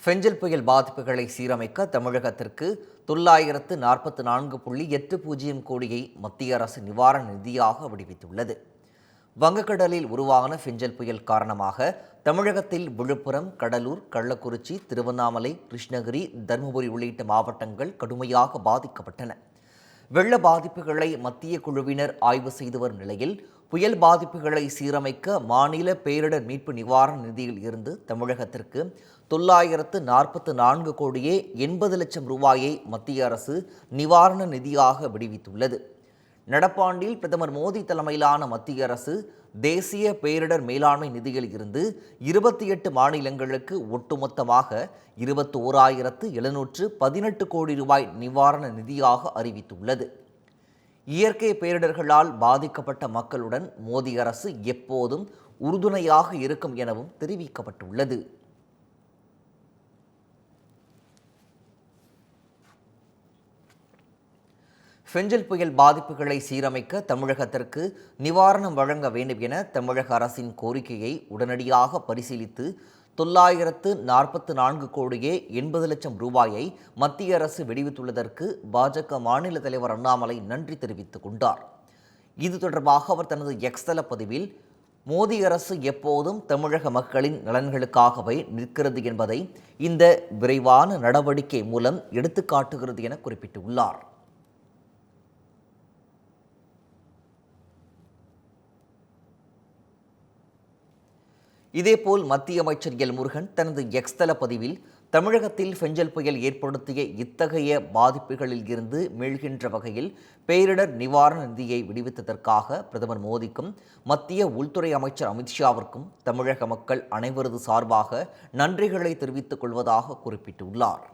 ஃபெஞ்சல் புயல் பாதிப்புகளை சீரமைக்க தமிழகத்திற்கு 944.80 கோடியை மத்திய அரசு நிவாரண நிதியாக விடுவித்துள்ளது. வங்கக்கடலில் உருவான ஃபெஞ்சல் புயல் காரணமாக தமிழகத்தில் விழுப்புரம், கடலூர், கள்ளக்குறிச்சி, திருவண்ணாமலை, கிருஷ்ணகிரி, தருமபுரி உள்ளிட்ட மாவட்டங்கள் கடுமையாக பாதிக்கப்பட்டன. வெள்ள பாதிப்புகளை மத்திய குழுவினர் ஆய்வு செய்து வரும் நிலையில் புயல் பாதிப்புகளை சீரமைக்க மாநில பேரிடர் மீட்பு நிவாரண நிதியில் இருந்து தமிழகத்திற்கு 944 கோடியே 80 லட்சம் ரூபாயை மத்திய அரசு நிவாரண நிதியாக விடுவித்துள்ளது. நடப்பாண்டில் பிரதமர் மோடி தலைமையிலான மத்திய அரசு தேசிய பேரிடர் மேலாண்மை நிதியில் இருந்து 28 மாநிலங்களுக்கு ஒட்டுமொத்தமாக 21,718 கோடி ரூபாய் நிவாரண நிதியாக அறிவித்துள்ளது. இயற்கை பேரிடர்களால் பாதிக்கப்பட்ட மக்களுடன் மோடி அரசு எப்போதும் உறுதுணையாக இருக்கும் எனவும் தெரிவிக்கப்பட்டுள்ளது. ஃபெஞ்சல் புயல் பாதிப்புகளை சீரமைக்க தமிழகத்திற்கு நிவாரணம் வழங்க வேண்டும் என தமிழக அரசின் கோரிக்கையை உடனடியாக பரிசீலித்து 944 கோடியே 80 லட்சம் ரூபாயை மத்திய அரசு விடுவித்துள்ளதற்கு பாஜக மாநில தலைவர் அண்ணாமலை நன்றி தெரிவித்துக் கொண்டார். இது தொடர்பாக அவர் தனது எக்ஸ் தள பதிவில் மோடி அரசு எப்போதும் தமிழக மக்களின் நலன்களுக்காகவே நிற்கிறது என்பதை இந்த விரைவான நடவடிக்கை மூலம் எடுத்துக்காட்டுகிறது என குறிப்பிட்டுள்ளார். இதேபோல் மத்திய அமைச்சர் எல் முருகன் தனது எக்ஸ் தள பதிவில் தமிழகத்தில் ஃபெஞ்சல் புயல் ஏற்படுத்திய இத்தகைய பாதிப்புகளில் இருந்து மீள்கின்ற வகையில் பேரிடர் நிவாரண நிதியை விடுவித்ததற்காக பிரதமர் மோடிக்கும் மத்திய உள்துறை அமைச்சர் அமித்ஷாவிற்கும் தமிழக மக்கள் அனைவரது சார்பாக நன்றிகளை தெரிவித்துக் கொள்வதாக குறிப்பிட்டுள்ளார்.